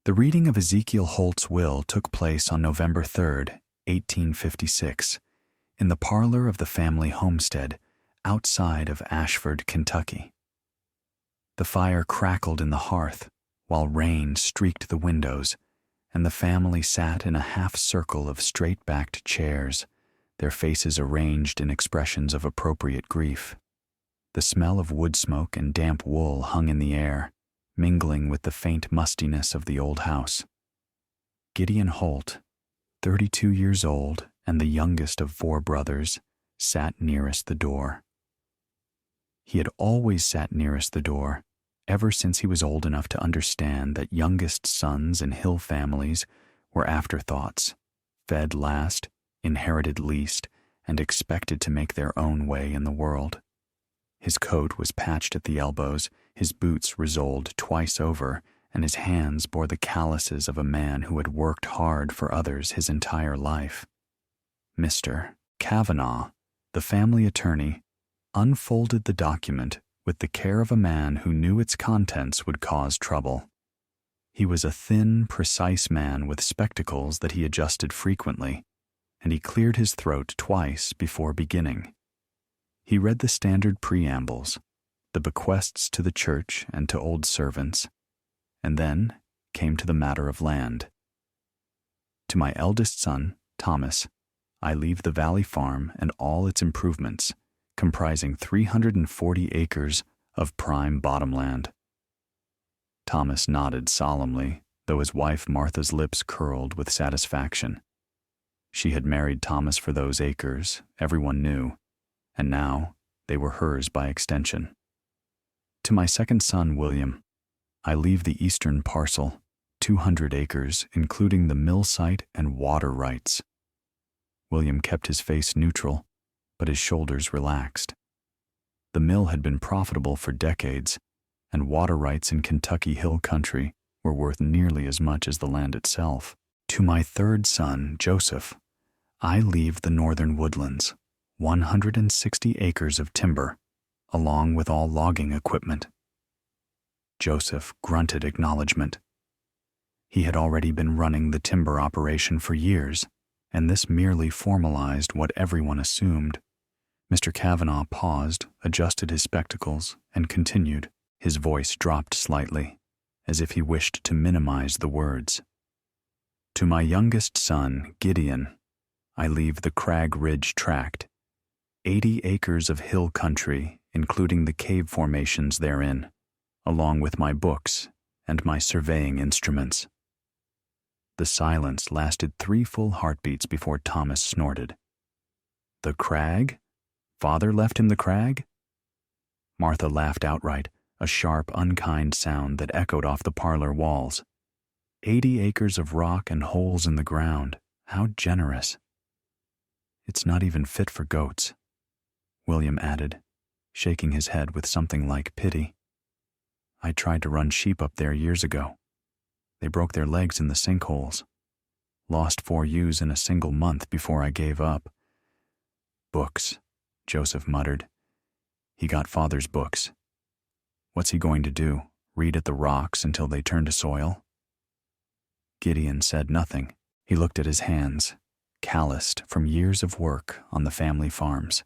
The reading of Ezekiel Holt's will took place on November 3rd, 1856, in the parlor of the family homestead outside of Ashford, Kentucky. The fire crackled in the hearth, while rain streaked the windows, and the family sat in a half-circle of straight-backed chairs, their faces arranged in expressions of appropriate grief. The smell of wood smoke and damp wool hung in the air, mingling with the faint mustiness of the old house. Gideon Holt, 32 years old and the youngest of 4 brothers, sat nearest the door. He had always sat nearest the door, ever since he was old enough to understand that youngest sons in hill families were afterthoughts, fed last, inherited least, and expected to make their own way in the world. His coat was patched at the elbows, his boots resoled twice over, and his hands bore the calluses of a man who had worked hard for others his entire life. Mr. Kavanaugh, the family attorney, unfolded the document with the care of a man who knew its contents would cause trouble. He was a thin, precise man with spectacles that he adjusted frequently, and he cleared his throat twice before beginning. He read the standard preambles, the bequests to the church and to old servants, and then came to the matter of land. To my eldest son, Thomas, I leave the Valley Farm and all its improvements, comprising 340 acres of prime bottomland. Thomas nodded solemnly, though his wife Martha's lips curled with satisfaction. She had married Thomas for those acres, everyone knew, and now they were hers by extension. To my second son, William, I leave the eastern parcel, 200 acres, including the mill site and water rights. William kept his face neutral, but his shoulders relaxed. The mill had been profitable for decades, and water rights in Kentucky hill country were worth nearly as much as the land itself. To my third son, Joseph, I leave the northern woodlands, 160 acres of timber, along with all logging equipment. Joseph grunted acknowledgement. He had already been running the timber operation for years, and this merely formalized what everyone assumed. Mr. Kavanaugh paused, adjusted his spectacles, and continued. His voice dropped slightly, as if he wished to minimize the words. To my youngest son, Gideon, I leave the Crag Ridge tract, 80 acres of hill country, including the cave formations therein, along with my books and my surveying instruments. The silence lasted 3 full heartbeats before Thomas snorted. The crag? Father left him the crag? Martha laughed outright, a sharp, unkind sound that echoed off the parlor walls. 80 acres of rock and holes in the ground. How generous. It's not even fit for goats, William added, shaking his head with something like pity. I tried to run sheep up there years ago. They broke their legs in the sinkholes. Lost 4 ewes in a single month before I gave up. Books, Joseph muttered. He got Father's books. What's he going to do, read at the rocks until they turn to soil? Gideon said nothing. He looked at his hands, calloused from years of work on the family farms,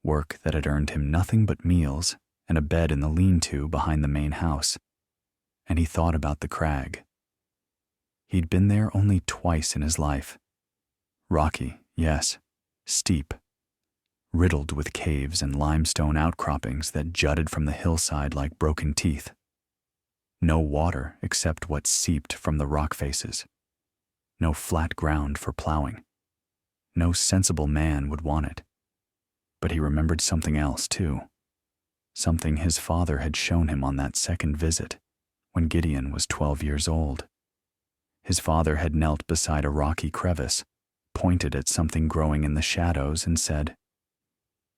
work that had earned him nothing but meals and a bed in the lean-to behind the main house. And he thought about the crag. He'd been there only twice in his life. Rocky, yes, steep, riddled with caves and limestone outcroppings that jutted from the hillside like broken teeth. No water except what seeped from the rock faces. No flat ground for plowing. No sensible man would want it. But he remembered something else, too. Something his father had shown him on that second visit, when Gideon was 12 years old. His father had knelt beside a rocky crevice, pointed at something growing in the shadows, and said,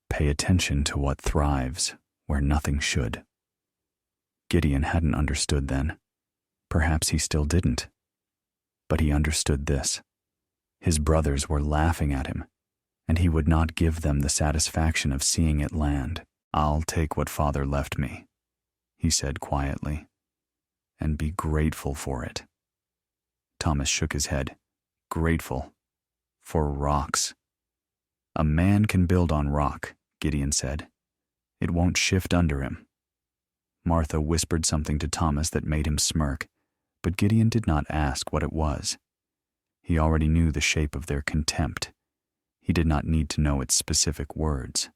"Pay attention to what thrives where nothing should." Gideon hadn't understood then. Perhaps he still didn't. But he understood this. His brothers were laughing at him, and he would not give them the satisfaction of seeing it land. "I'll take what Father left me," he said quietly, "and be grateful for it." Thomas shook his head. Grateful. For rocks. A man can build on rock, Gideon said. It won't shift under him. Martha whispered something to Thomas that made him smirk, but Gideon did not ask what it was. He already knew the shape of their contempt. He did not need to know its specific words.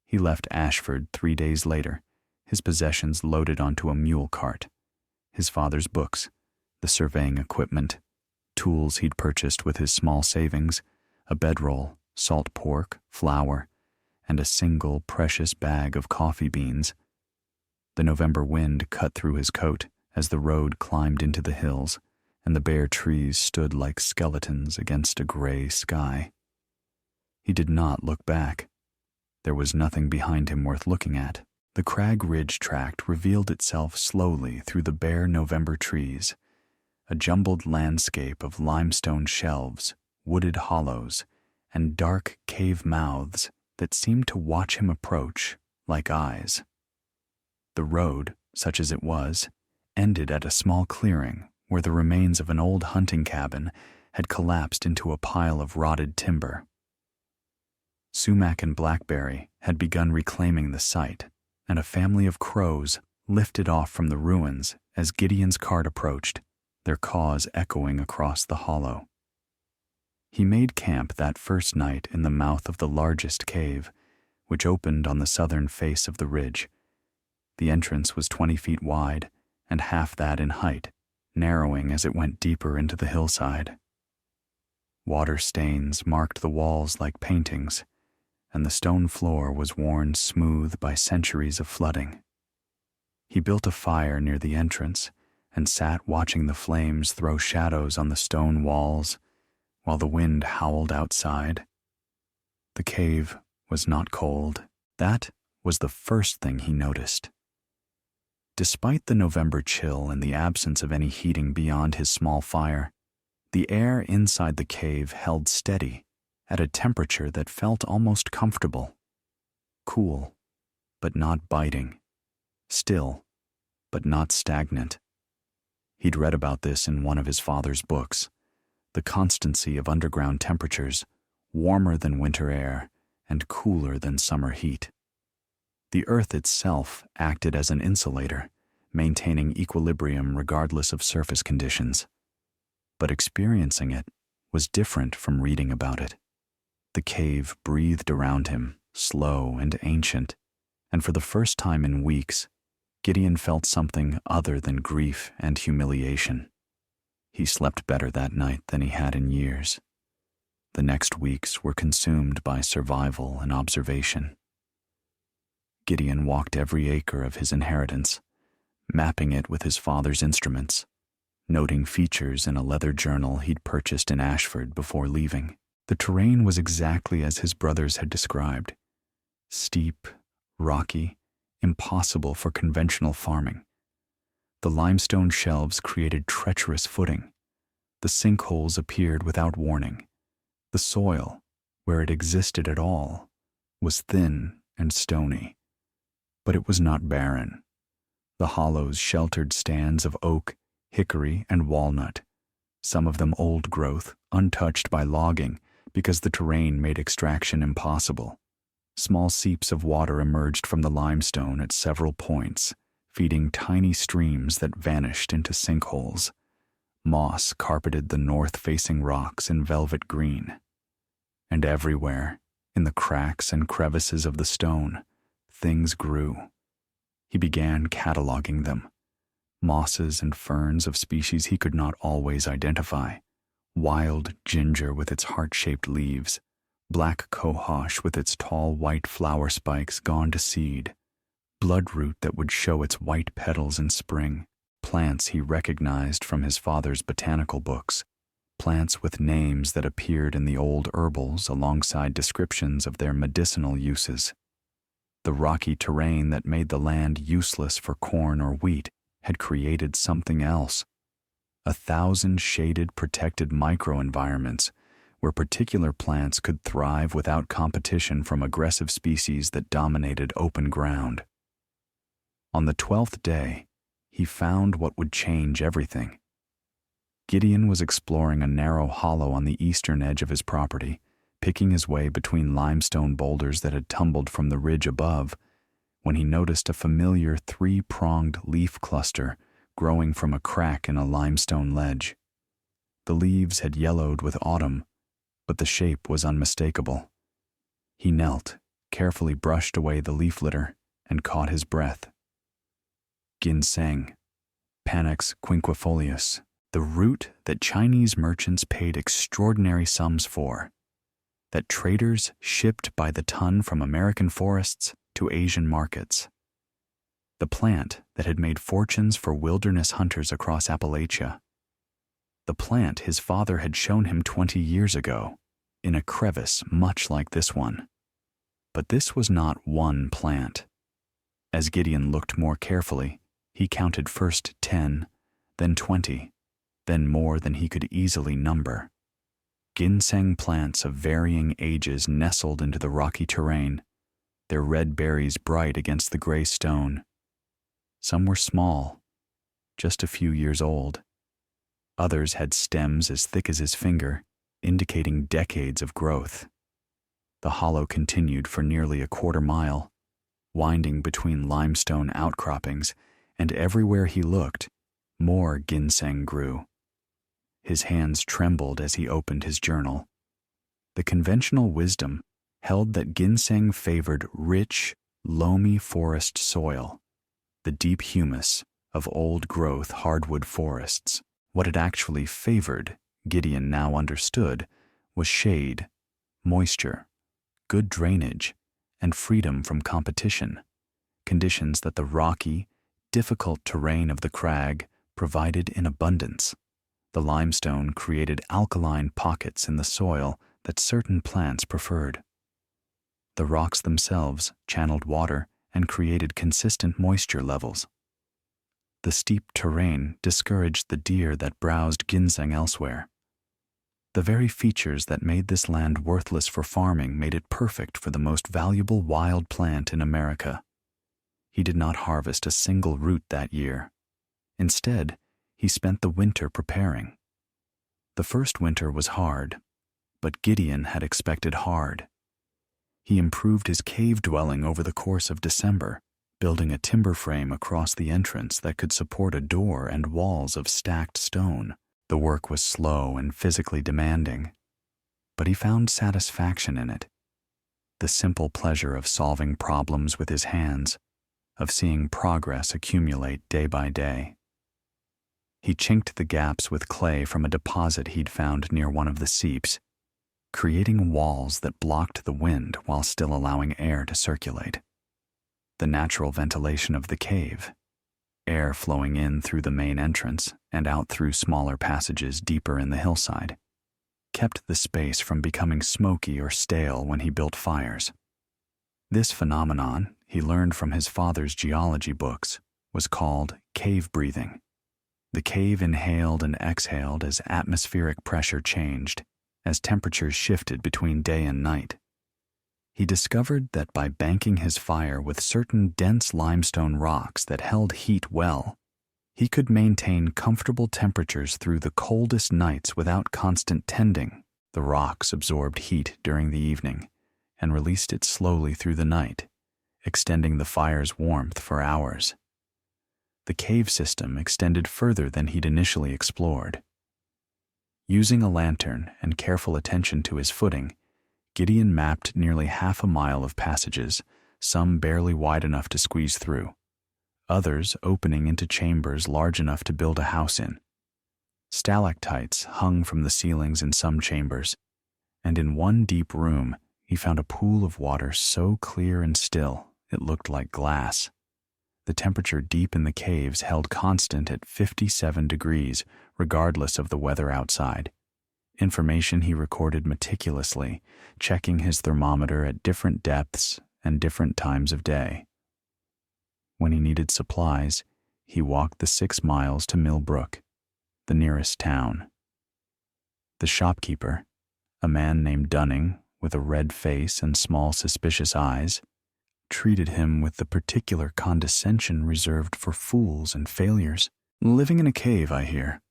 He left Ashford 3 days later, his possessions loaded onto a mule cart. His father's books, the surveying equipment, tools he'd purchased with his small savings, a bedroll, salt pork, flour, and a single precious bag of coffee beans. The November wind cut through his coat as the road climbed into the hills, and the bare trees stood like skeletons against a gray sky. He did not look back. There was nothing behind him worth looking at. The Crag Ridge tract revealed itself slowly through the bare November trees, a jumbled landscape of limestone shelves, wooded hollows, and dark cave mouths that seemed to watch him approach like eyes. The road, such as it was, ended at a small clearing where the remains of an old hunting cabin had collapsed into a pile of rotted timber. Sumac and blackberry had begun reclaiming the site, and a family of crows lifted off from the ruins as Gideon's cart approached, their caws echoing across the hollow. He made camp that first night in the mouth of the largest cave, which opened on the southern face of the ridge. The entrance was 20 feet wide and half that in height, narrowing as it went deeper into the hillside. Water stains marked the walls like paintings, and the stone floor was worn smooth by centuries of flooding. He built a fire near the entrance and sat watching the flames throw shadows on the stone walls while the wind howled outside. The cave was not cold. That was the first thing he noticed. Despite the November chill and the absence of any heating beyond his small fire, the air inside the cave held steady at a temperature that felt almost comfortable. Cool, but not biting. Still, but not stagnant. He'd read about this in one of his father's books, the constancy of underground temperatures, warmer than winter air and cooler than summer heat. The earth itself acted as an insulator, maintaining equilibrium regardless of surface conditions. But experiencing it was different from reading about it. The cave breathed around him, slow and ancient, and for the first time in weeks, Gideon felt something other than grief and humiliation. He slept better that night than he had in years. The next weeks were consumed by survival and observation. Gideon walked every acre of his inheritance, mapping it with his father's instruments, noting features in a leather journal he'd purchased in Ashford before leaving. The terrain was exactly as his brothers had described: steep, rocky, impossible for conventional farming. The limestone shelves created treacherous footing. The sinkholes appeared without warning. The soil, where it existed at all, was thin and stony. But it was not barren. The hollows sheltered stands of oak, hickory, and walnut, some of them old growth, untouched by logging because the terrain made extraction impossible. Small seeps of water emerged from the limestone at several points, feeding tiny streams that vanished into sinkholes. Moss carpeted the north-facing rocks in velvet green. And everywhere, in the cracks and crevices of the stone, things grew. He began cataloging them. Mosses and ferns of species he could not always identify. Wild ginger with its heart-shaped leaves, black cohosh with its tall white flower spikes gone to seed, bloodroot that would show its white petals in spring, plants he recognized from his father's botanical books, plants with names that appeared in the old herbals alongside descriptions of their medicinal uses. The rocky terrain that made the land useless for corn or wheat had created something else. 1,000 shaded, protected microenvironments where particular plants could thrive without competition from aggressive species that dominated open ground. On the 12th day, he found what would change everything. Gideon was exploring a narrow hollow on the eastern edge of his property, picking his way between limestone boulders that had tumbled from the ridge above, when he noticed a familiar three-pronged leaf cluster growing from a crack in a limestone ledge. The leaves had yellowed with autumn, but the shape was unmistakable. He knelt, carefully brushed away the leaf litter, and caught his breath. Ginseng, Panax quinquefolius, the root that Chinese merchants paid extraordinary sums for, that traders shipped by the ton from American forests to Asian markets. The plant that had made fortunes for wilderness hunters across Appalachia. The plant his father had shown him 20 years ago, in a crevice much like this one. But this was not one plant. As Gideon looked more carefully, he counted first 10, then 20, then more than he could easily number. Ginseng plants of varying ages nestled into the rocky terrain, their red berries bright against the gray stone. Some were small, just a few years old. Others had stems as thick as his finger, indicating decades of growth. The hollow continued for nearly a quarter mile, winding between limestone outcroppings, and everywhere he looked, more ginseng grew. His hands trembled as he opened his journal. The conventional wisdom held that ginseng favored rich, loamy forest soil, the deep humus of old-growth hardwood forests. What it actually favored, Gideon now understood, was shade, moisture, good drainage, and freedom from competition, conditions that the rocky, difficult terrain of the crag provided in abundance. The limestone created alkaline pockets in the soil that certain plants preferred. The rocks themselves channeled water and created consistent moisture levels. The steep terrain discouraged the deer that browsed ginseng elsewhere. The very features that made this land worthless for farming made it perfect for the most valuable wild plant in America. He did not harvest a single root that year. Instead, he spent the winter preparing. The first winter was hard, but Gideon had expected hard. He improved his cave dwelling over the course of December, building a timber frame across the entrance that could support a door and walls of stacked stone. The work was slow and physically demanding, but he found satisfaction in it. The simple pleasure of solving problems with his hands, of seeing progress accumulate day by day. He chinked the gaps with clay from a deposit he'd found near one of the seeps, creating walls that blocked the wind while still allowing air to circulate. The natural ventilation of the cave, air flowing in through the main entrance and out through smaller passages deeper in the hillside, kept the space from becoming smoky or stale when he built fires. This phenomenon, he learned from his father's geology books, was called cave breathing. The cave inhaled and exhaled as atmospheric pressure changed, as temperatures shifted between day and night. He discovered that by banking his fire with certain dense limestone rocks that held heat well, he could maintain comfortable temperatures through the coldest nights without constant tending. The rocks absorbed heat during the evening and released it slowly through the night, extending the fire's warmth for hours. The cave system extended further than he'd initially explored. Using a lantern and careful attention to his footing, Gideon mapped nearly half a mile of passages, some barely wide enough to squeeze through, others opening into chambers large enough to build a house in. Stalactites hung from the ceilings in some chambers, and in one deep room he found a pool of water so clear and still it looked like glass. The temperature deep in the caves held constant at 57 degrees, regardless of the weather outside. Information he recorded meticulously, checking his thermometer at different depths and different times of day. When he needed supplies, he walked the 6 miles to Millbrook, the nearest town. The shopkeeper, a man named Dunning with a red face and small suspicious eyes, treated him with the particular condescension reserved for fools and failures. "Living in a cave, I hear,"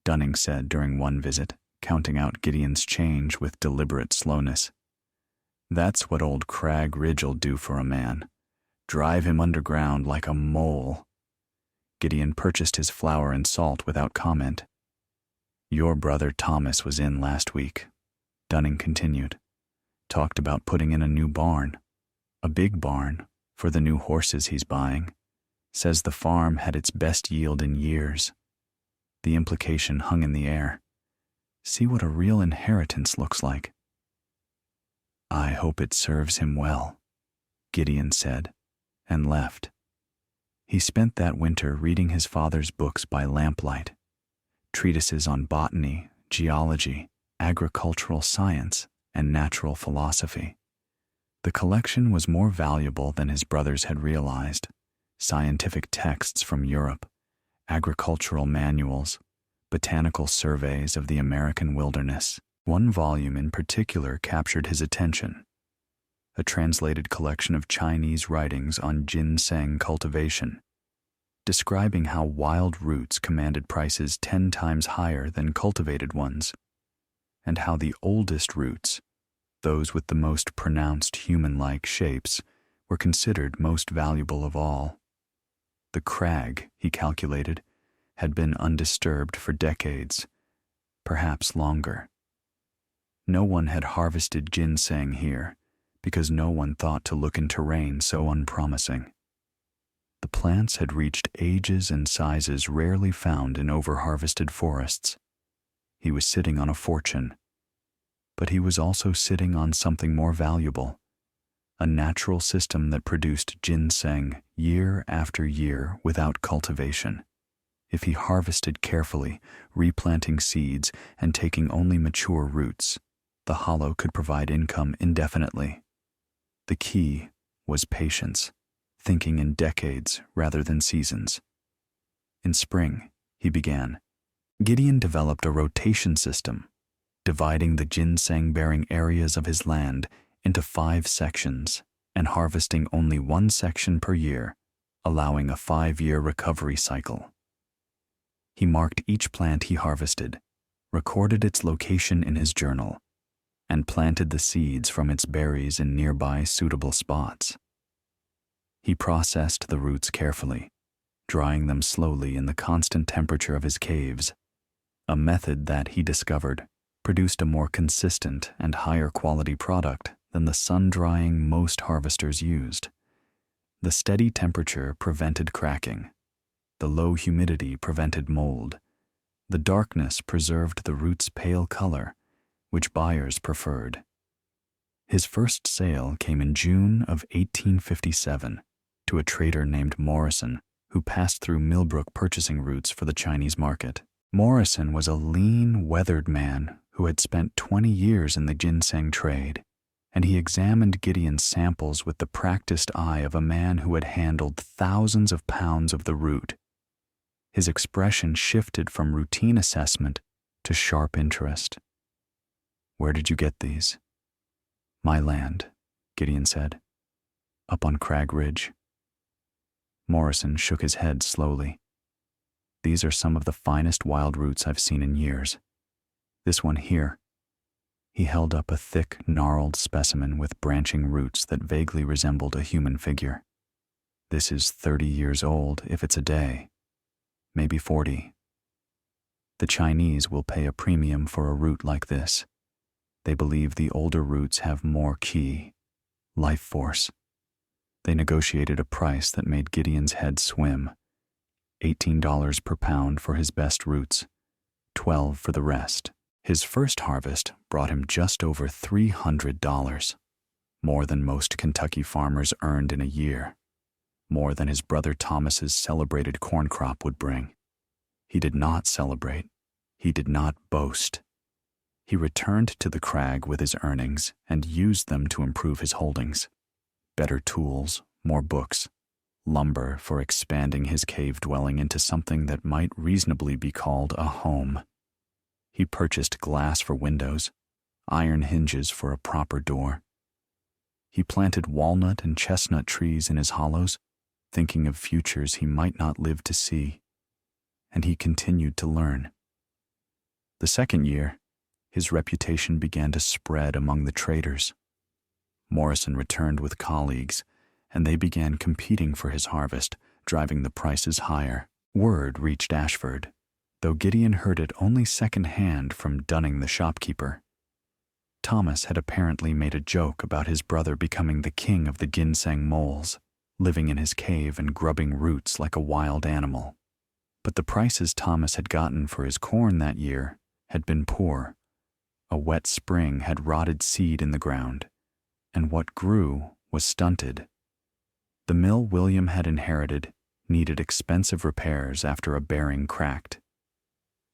Dunning said during one visit, counting out Gideon's change with deliberate slowness. That's what old Crag Ridge'll do for a man. Drive him underground like a mole. Gideon purchased his flour and salt without comment. Your brother Thomas was in last week, Dunning continued. Talked about putting in a new barn. A big barn, for the new horses he's buying. Says the farm had its best yield in years. The implication hung in the air. See what a real inheritance looks like. I hope it serves him well, Gideon said, and left. He spent that winter reading his father's books by lamplight, treatises on botany, geology, agricultural science, and natural philosophy. The collection was more valuable than his brothers had realized. Scientific texts from Europe, agricultural manuals, botanical surveys of the American wilderness. One volume in particular captured his attention. A translated collection of Chinese writings on ginseng cultivation, describing how wild roots commanded prices 10 times higher than cultivated ones, and how the oldest roots, those with the most pronounced human-like shapes, were considered most valuable of all. The crag, he calculated, had been undisturbed for decades, perhaps longer. No one had harvested ginseng here because no one thought to look in terrain so unpromising. The plants had reached ages and sizes rarely found in over-harvested forests. He was sitting on a fortune, but he was also sitting on something more valuable, a natural system that produced ginseng year after year without cultivation. If he harvested carefully, replanting seeds and taking only mature roots, the hollow could provide income indefinitely. The key was patience, thinking in decades rather than seasons. In spring, he began. Gideon developed a rotation system, dividing the ginseng-bearing areas of his land into 5 sections and harvesting only 1 section per year, allowing a 5-year recovery cycle. He marked each plant he harvested, recorded its location in his journal, and planted the seeds from its berries in nearby suitable spots. He processed the roots carefully, drying them slowly in the constant temperature of his caves, a method that, he discovered, produced a more consistent and higher quality product than the sun-drying most harvesters used. The steady temperature prevented cracking. The low humidity prevented mold. The darkness preserved the root's pale color, which buyers preferred. His first sale came in June of 1857 to a trader named Morrison, who passed through Millbrook purchasing roots for the Chinese market. Morrison was a lean, weathered man who had spent 20 years in the ginseng trade, and he examined Gideon's samples with the practiced eye of a man who had handled thousands of pounds of the root. His expression shifted from routine assessment to sharp interest. Where did you get these? My land, Gideon said. Up on Crag Ridge. Morrison shook his head slowly. These are some of the finest wild roots I've seen in years. This one here. He held up a thick, gnarled specimen with branching roots that vaguely resembled a human figure. This is 30 years old if it's a day, maybe 40. The Chinese will pay a premium for a root like this. They believe the older roots have more qi, life force. They negotiated a price that made Gideon's head swim. $18 per pound for his best roots, $12 for the rest. His first harvest brought him just over $300, more than most Kentucky farmers earned in a year, more than his brother Thomas's celebrated corn crop would bring. He did not celebrate. He did not boast. He returned to the crag with his earnings and used them to improve his holdings. Better tools, more books, lumber for expanding his cave dwelling into something that might reasonably be called a home. He purchased glass for windows, iron hinges for a proper door. He planted walnut and chestnut trees in his hollows, thinking of futures he might not live to see. And he continued to learn. The second year, his reputation began to spread among the traders. Morrison returned with colleagues, and they began competing for his harvest, driving the prices higher. Word reached Ashford, though Gideon heard it only second-hand from Dunning the shopkeeper. Thomas had apparently made a joke about his brother becoming the king of the ginseng moles, living in his cave and grubbing roots like a wild animal. But the prices Thomas had gotten for his corn that year had been poor. A wet spring had rotted seed in the ground, and what grew was stunted. The mill William had inherited needed expensive repairs after a bearing cracked.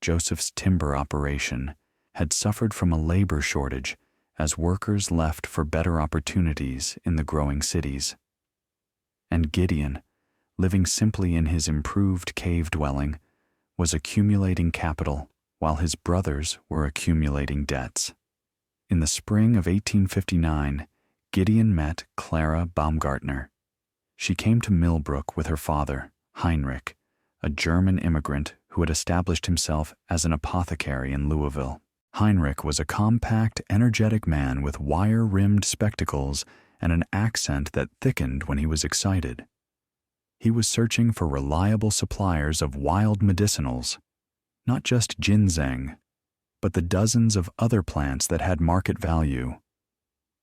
Joseph's timber operation had suffered from a labor shortage as workers left for better opportunities in the growing cities. And Gideon, living simply in his improved cave dwelling, was accumulating capital while his brothers were accumulating debts. In the spring of 1859, Gideon met Clara Baumgartner. She came to Millbrook with her father, Heinrich, a German immigrant who had established himself as an apothecary in Louisville. Heinrich was a compact, energetic man with wire-rimmed spectacles and an accent that thickened when he was excited. He was searching for reliable suppliers of wild medicinals, not just ginseng, but the dozens of other plants that had market value: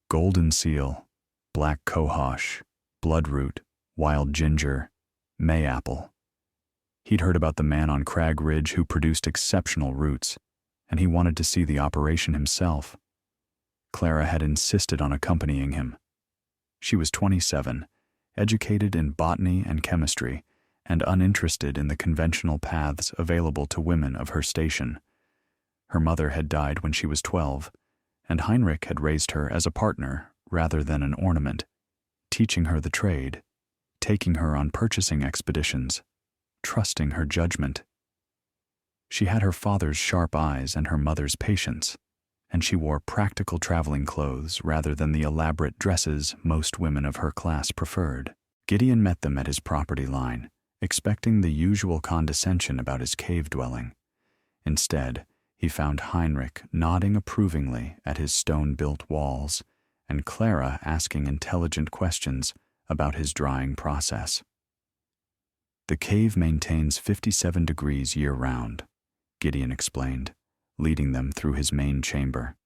golden seal, black cohosh, bloodroot, wild ginger, mayapple. He'd heard about the man on Crag Ridge who produced exceptional roots, and he wanted to see the operation himself. Clara had insisted on accompanying him. She was 27, educated in botany and chemistry, and uninterested in the conventional paths available to women of her station. Her mother had died when she was 12, and Heinrich had raised her as a partner rather than an ornament, teaching her the trade, taking her on purchasing expeditions, trusting her judgment. She had her father's sharp eyes and her mother's patience, and she wore practical traveling clothes rather than the elaborate dresses most women of her class preferred. Gideon met them at his property line, expecting the usual condescension about his cave dwelling. Instead, he found Heinrich nodding approvingly at his stone-built walls, and Clara asking intelligent questions about his drying process. The cave maintains 57 degrees year-round, Gideon explained, leading them through his main chamber.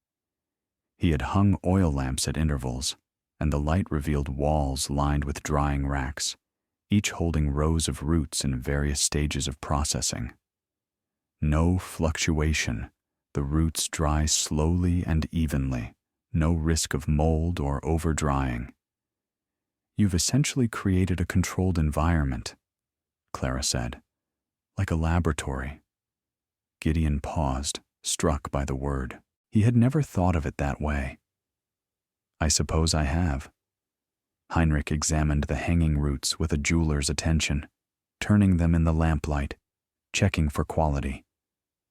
He had hung oil lamps at intervals, and the light revealed walls lined with drying racks, each holding rows of roots in various stages of processing. No fluctuation, the roots dry slowly and evenly, no risk of mold or over-drying. You've essentially created a controlled environment, Clara said, like a laboratory. Gideon paused, struck by the word. He had never thought of it that way. I suppose I have. Heinrich examined the hanging roots with a jeweler's attention, turning them in the lamplight, checking for quality.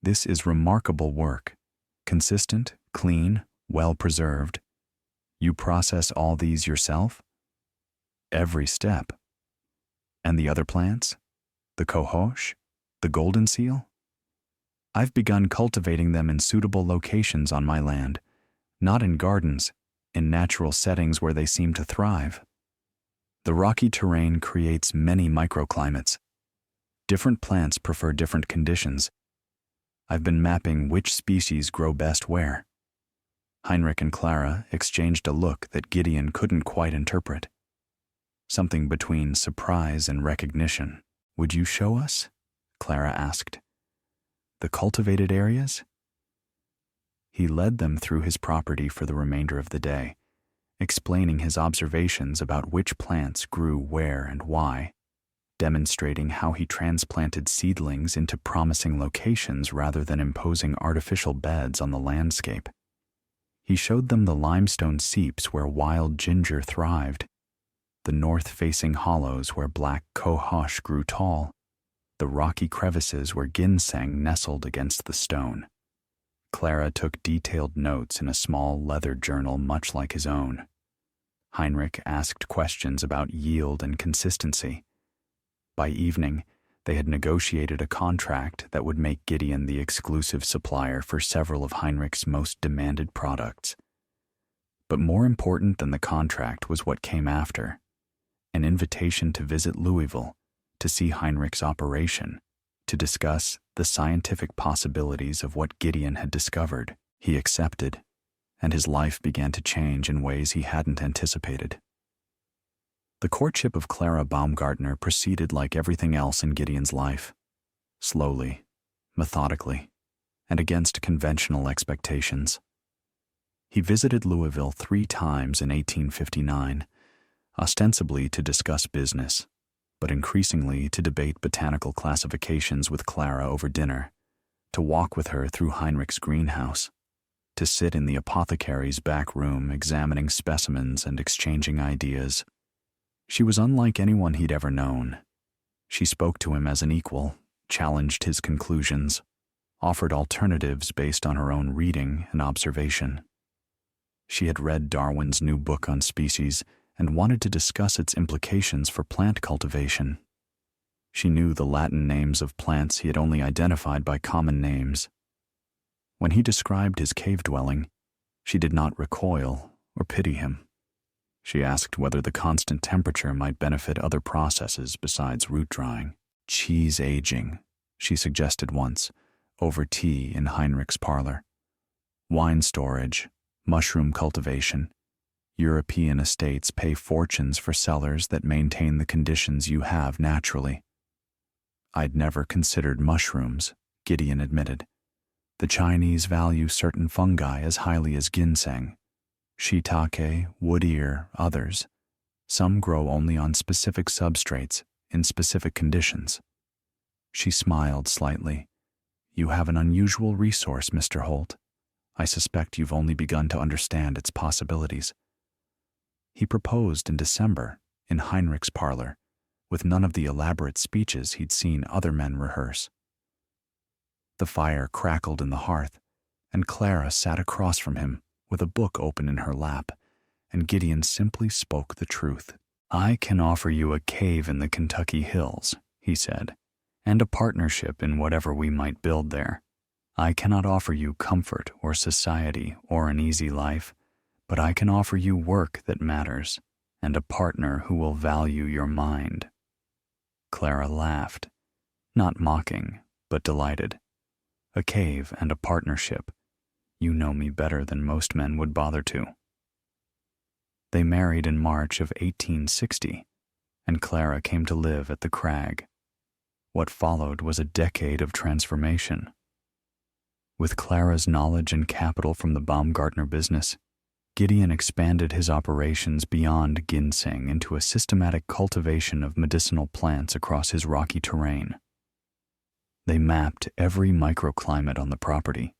This is remarkable work. Consistent, clean, well-preserved. You process all these yourself? Every step. And the other plants? The cohosh? The golden seal? I've begun cultivating them in suitable locations on my land, not in gardens, in natural settings where they seem to thrive. The rocky terrain creates many microclimates. Different plants prefer different conditions. I've been mapping which species grow best where. Heinrich and Clara exchanged a look that Gideon couldn't quite interpret. Something between surprise and recognition. Would you show us? Clara asked. The cultivated areas? He led them through his property for the remainder of the day, explaining his observations about which plants grew where and why, demonstrating how he transplanted seedlings into promising locations rather than imposing artificial beds on the landscape. He showed them the limestone seeps where wild ginger thrived, the north-facing hollows where black cohosh grew tall, the rocky crevices where ginseng nestled against the stone. Clara took detailed notes in a small leather journal much like his own. Heinrich asked questions about yield and consistency. By evening, They had negotiated a contract that would make Gideon the exclusive supplier for several of Heinrich's most demanded products. But more important than the contract was what came after: an invitation to visit Louisville, to see Heinrich's operation, to discuss the scientific possibilities of what Gideon had discovered. He accepted, and his life began to change in ways he hadn't anticipated. The courtship of Clara Baumgartner proceeded like everything else in Gideon's life, slowly, methodically, and against conventional expectations. He visited Louisville 3 times in 1859, ostensibly to discuss business, but increasingly to debate botanical classifications with Clara over dinner, to walk with her through Heinrich's greenhouse, to sit in the apothecary's back room examining specimens and exchanging ideas. She was unlike anyone he'd ever known. She spoke to him as an equal, challenged his conclusions, offered alternatives based on her own reading and observation. She had read Darwin's new book on species and wanted to discuss its implications for plant cultivation. She knew the Latin names of plants he had only identified by common names. When he described his cave dwelling, she did not recoil or pity him. She asked whether the constant temperature might benefit other processes besides root drying. Cheese aging, she suggested once, over tea in Heinrich's parlor. Wine storage, mushroom cultivation. European estates pay fortunes for cellars that maintain the conditions you have naturally. I'd never considered mushrooms, Gideon admitted. The Chinese value certain fungi as highly as ginseng. Shiitake, wood ear, others. Some grow only on specific substrates, in specific conditions. She smiled slightly. You have an unusual resource, Mr. Holt. I suspect you've only begun to understand its possibilities. He proposed in December, in Heinrich's parlor, with none of the elaborate speeches he'd seen other men rehearse. The fire crackled in the hearth, and Clara sat across from him, with a book open in her lap, and Gideon simply spoke the truth. I can offer you a cave in the Kentucky hills, he said, and a partnership in whatever we might build there. I cannot offer you comfort or society or an easy life, but I can offer you work that matters, and a partner who will value your mind. Clara laughed, not mocking, but delighted. A cave and a partnership. You know me better than most men would bother to. They married in March of 1860, and Clara came to live at the Crag. What followed was a decade of transformation. With Clara's knowledge and capital from the Baumgartner business, Gideon expanded his operations beyond ginseng into a systematic cultivation of medicinal plants across his rocky terrain. They mapped every microclimate on the property: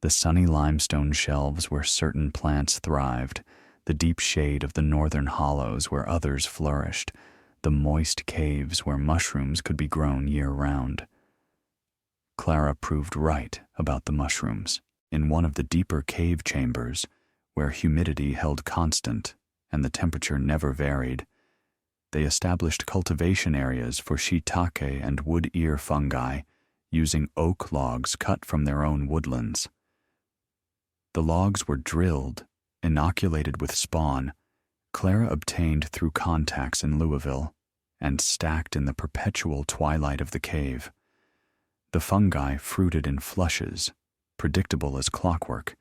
the sunny limestone shelves where certain plants thrived, the deep shade of the northern hollows where others flourished, the moist caves where mushrooms could be grown year-round. Clara proved right about the mushrooms. In one of the deeper cave chambers, where humidity held constant and the temperature never varied, they established cultivation areas for shiitake and wood ear fungi, using oak logs cut from their own woodlands. The logs were drilled, inoculated with spawn, Clara obtained through contacts in Louisville, and stacked in the perpetual twilight of the cave. The fungi fruited in flushes, predictable as clockwork,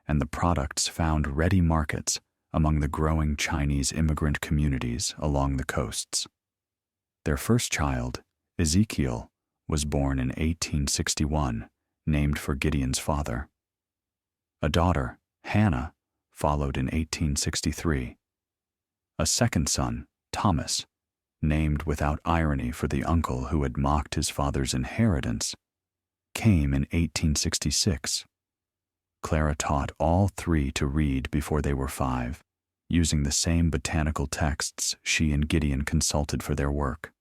and the products found ready markets among the growing Chinese immigrant communities along the coasts. Their first child, Ezekiel, was born in 1861, named for Gideon's father. A daughter, Hannah, followed in 1863. A second son, Thomas, named without irony for the uncle who had mocked his father's inheritance, came in 1866. Clara taught all 3 to read before they were 5, using the same botanical texts she and Gideon consulted for their work.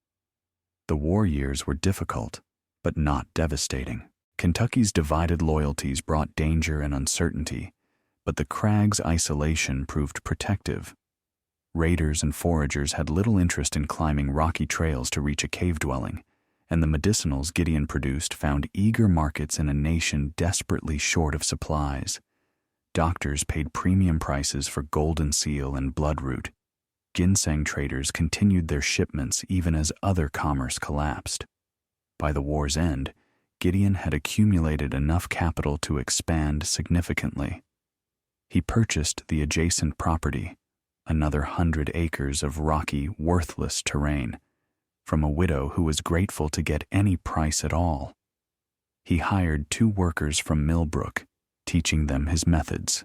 The war years were difficult, but not devastating. Kentucky's divided loyalties brought danger and uncertainty, but the Crag's isolation proved protective. Raiders and foragers had little interest in climbing rocky trails to reach a cave dwelling, and the medicinals Gideon produced found eager markets in a nation desperately short of supplies. Doctors paid premium prices for golden seal and bloodroot. Ginseng traders continued their shipments even as other commerce collapsed. By the war's end, Gideon had accumulated enough capital to expand significantly. He purchased the adjacent property, another 100 acres of rocky, worthless terrain, from a widow who was grateful to get any price at all. He hired 2 workers from Millbrook, teaching them his methods.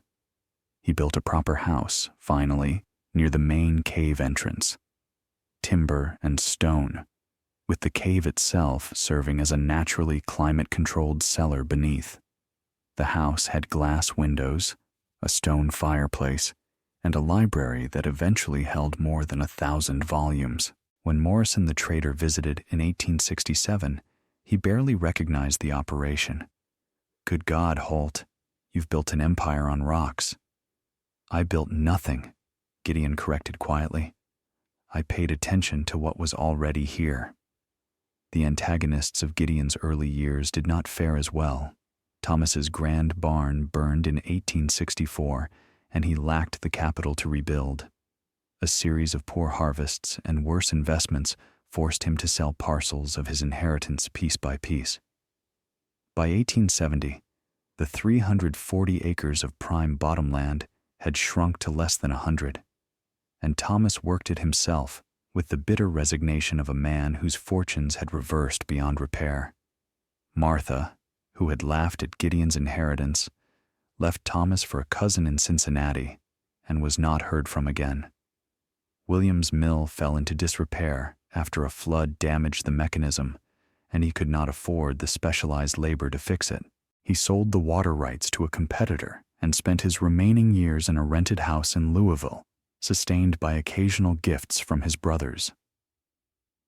He built a proper house, finally, near the main cave entrance. Timber and stone, with the cave itself serving as a naturally climate-controlled cellar beneath. The house had glass windows, a stone fireplace, and a library that eventually held more than 1,000 volumes. When Morrison the trader visited in 1867, he barely recognized the operation. "Good God, Holt, you've built an empire on rocks." "I built nothing," Gideon corrected quietly. "I paid attention to what was already here." The antagonists of Gideon's early years did not fare as well. Thomas's grand barn burned in 1864, and he lacked the capital to rebuild. A series of poor harvests and worse investments forced him to sell parcels of his inheritance piece by piece. By 1870, the 340 acres of prime bottomland had shrunk to less than 100, and Thomas worked it himself with the bitter resignation of a man whose fortunes had reversed beyond repair. Martha, who had laughed at Gideon's inheritance, left Thomas for a cousin in Cincinnati and was not heard from again. William's mill fell into disrepair after a flood damaged the mechanism, and he could not afford the specialized labor to fix it. He sold the water rights to a competitor and spent his remaining years in a rented house in Louisville, sustained by occasional gifts from his brothers.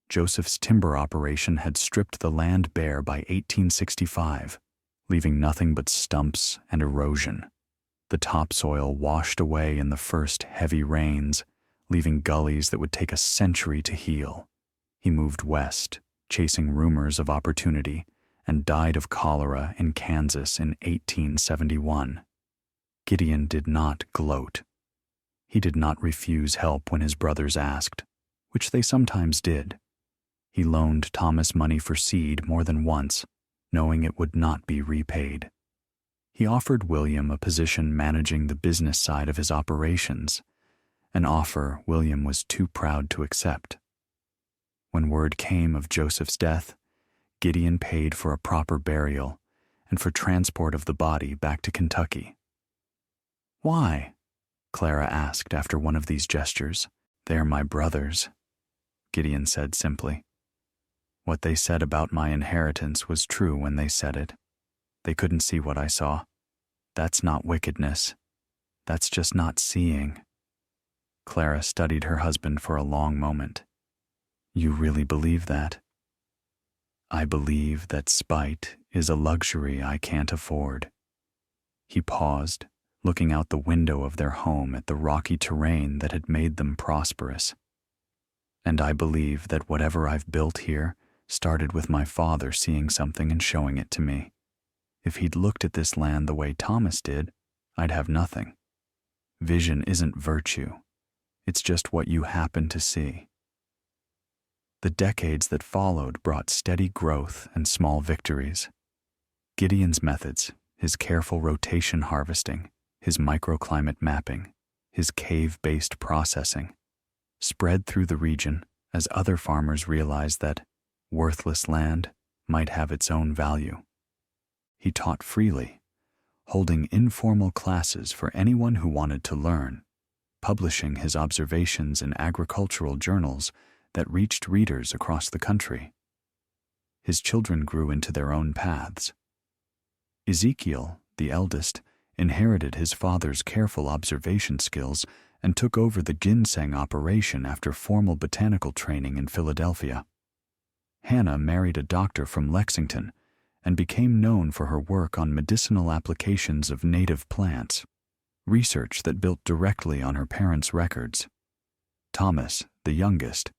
Joseph's timber operation had stripped the land bare by 1865, leaving nothing but stumps and erosion. The topsoil washed away in the first heavy rains, leaving gullies that would take a century to heal. He moved west, chasing rumors of opportunity, and died of cholera in Kansas in 1871. Gideon did not gloat. He did not refuse help when his brothers asked, which they sometimes did. He loaned Thomas money for seed more than once, knowing it would not be repaid. He offered William a position managing the business side of his operations, an offer William was too proud to accept. When word came of Joseph's death, Gideon paid for a proper burial and for transport of the body back to Kentucky. "Why?" Clara asked after one of these gestures. "They're my brothers," Gideon said simply. "What they said about my inheritance was true when they said it. They couldn't see what I saw. That's not wickedness. That's just not seeing." Clara studied her husband for a long moment. "You really believe that?" "I believe that spite is a luxury I can't afford." He paused, looking out the window of their home at the rocky terrain that had made them prosperous. "And I believe that whatever I've built here started with my father seeing something and showing it to me. If he'd looked at this land the way Thomas did, I'd have nothing. Vision isn't virtue. It's just what you happen to see." The decades that followed brought steady growth and small victories. Gideon's methods, his careful rotation harvesting, his microclimate mapping, his cave-based processing, spread through the region as other farmers realized that worthless land might have its own value. He taught freely, holding informal classes for anyone who wanted to learn, publishing his observations in agricultural journals that reached readers across the country. His children grew into their own paths. Ezekiel, the eldest, inherited his father's careful observation skills and took over the ginseng operation after formal botanical training in Philadelphia. Hannah married a doctor from Lexington and became known for her work on medicinal applications of native plants, research that built directly on her parents' records. Thomas, the youngest,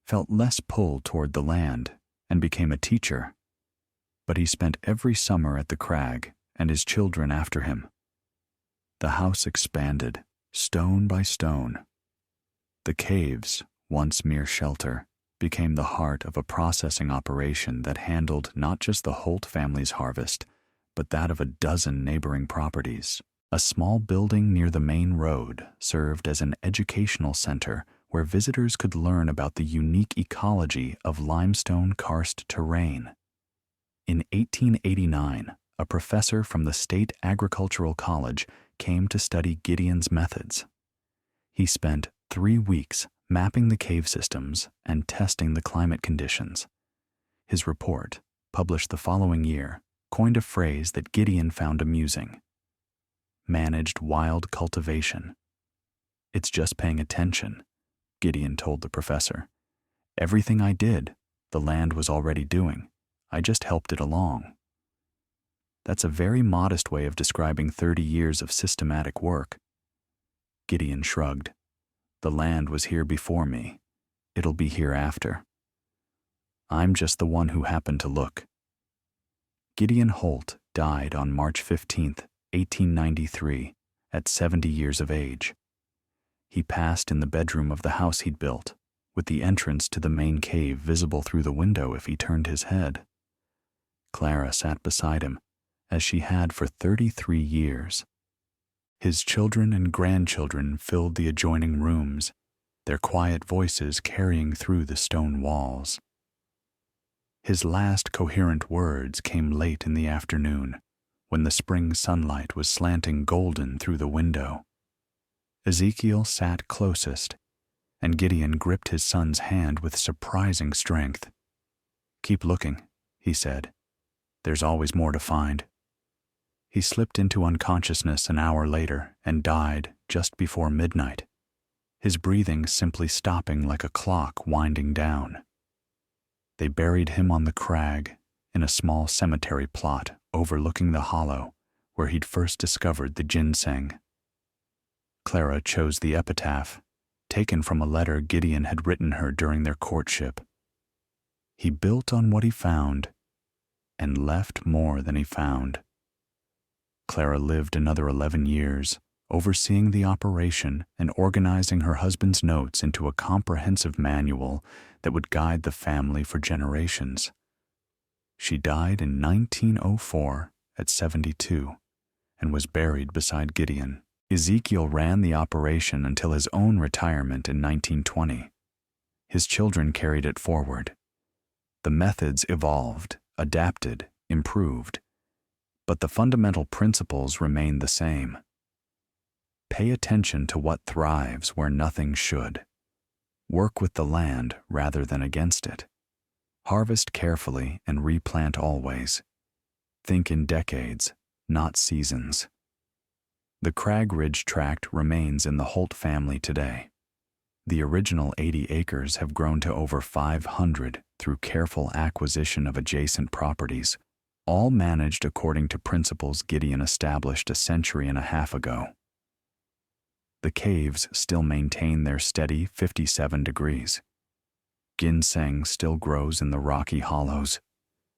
felt less pull toward the land and became a teacher. But he spent every summer at the crag, and his children after him. The house expanded, stone by stone. The caves, once mere shelter, became the heart of a processing operation that handled not just the Holt family's harvest, but that of a dozen neighboring properties. A small building near the main road served as an educational center where visitors could learn about the unique ecology of limestone karst terrain. In 1889, a professor from the State Agricultural College came to study Gideon's methods. He spent 3 weeks mapping the cave systems and testing the climate conditions. His report, published the following year, coined a phrase that Gideon found amusing: managed wild cultivation. "It's just paying attention," Gideon told the professor. "Everything I did, the land was already doing. I just helped it along." That's a very modest way of describing 30 years of systematic work. Gideon shrugged. "The land was here before me. It'll be here after. I'm just the one who happened to look." Gideon Holt died on March 15, 1893, at 70 years of age. He passed in the bedroom of the house he'd built, with the entrance to the main cave visible through the window if he turned his head. Clara sat beside him, as she had for 33 years. His children and grandchildren filled the adjoining rooms, their quiet voices carrying through the stone walls. His last coherent words came late in the afternoon, when the spring sunlight was slanting golden through the window. Ezekiel sat closest, and Gideon gripped his son's hand with surprising strength. "Keep looking," he said. "There's always more to find." He slipped into unconsciousness an hour later and died just before midnight, his breathing simply stopping like a clock winding down. They buried him on the crag in a small cemetery plot overlooking the hollow where he'd first discovered the ginseng. Clara chose the epitaph, taken from a letter Gideon had written her during their courtship. "He built on what he found and left more than he found." Clara lived another 11 years, overseeing the operation and organizing her husband's notes into a comprehensive manual that would guide the family for generations. She died in 1904 at 72 and was buried beside Gideon. Ezekiel ran the operation until his own retirement in 1920. His children carried it forward. The methods evolved, adapted, improved, but the fundamental principles remain the same. Pay attention to what thrives where nothing should. Work with the land rather than against it. Harvest carefully and replant always. Think in decades, not seasons. The Crag Ridge tract remains in the Holt family today. The original 80 acres have grown to over 500 through careful acquisition of adjacent properties, all managed according to principles Gideon established a century and a half ago. The caves still maintain their steady 57 degrees. Ginseng still grows in the rocky hollows.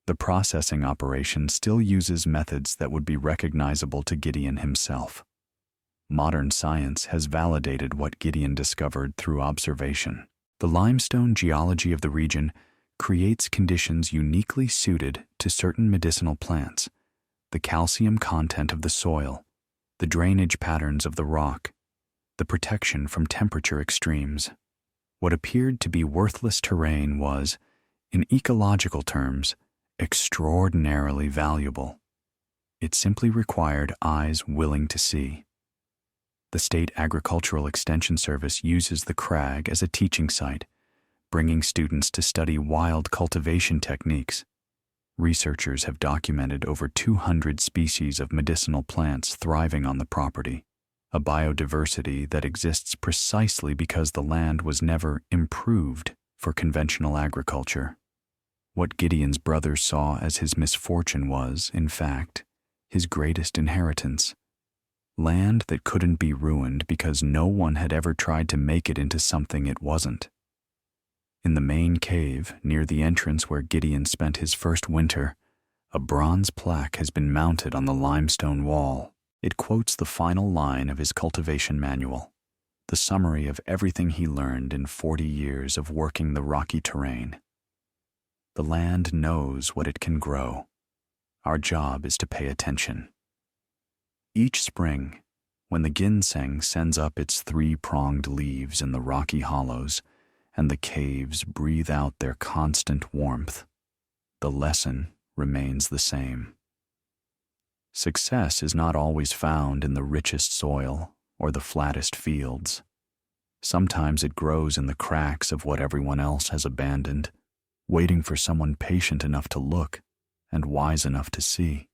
The processing operation still uses methods that would be recognizable to Gideon himself. Modern science has validated what Gideon discovered through observation. The limestone geology of the region creates conditions uniquely suited to certain medicinal plants, the calcium content of the soil, the drainage patterns of the rock, the protection from temperature extremes. What appeared to be worthless terrain was, in ecological terms, extraordinarily valuable. It simply required eyes willing to see. The State Agricultural Extension Service uses the crag as a teaching site, bringing students to study wild cultivation techniques. Researchers have documented over 200 species of medicinal plants thriving on the property, a biodiversity that exists precisely because the land was never improved for conventional agriculture. What Gideon's brothers saw as his misfortune was, in fact, his greatest inheritance. Land that couldn't be ruined because no one had ever tried to make it into something it wasn't. In the main cave, near the entrance where Gideon spent his first winter, a bronze plaque has been mounted on the limestone wall. It quotes the final line of his cultivation manual, the summary of everything he learned in 40 years of working the rocky terrain. The land knows what it can grow. Our job is to pay attention. Each spring, when the ginseng sends up its three-pronged leaves in the rocky hollows and the caves breathe out their constant warmth, the lesson remains the same. Success is not always found in the richest soil or the flattest fields. Sometimes it grows in the cracks of what everyone else has abandoned, waiting for someone patient enough to look and wise enough to see.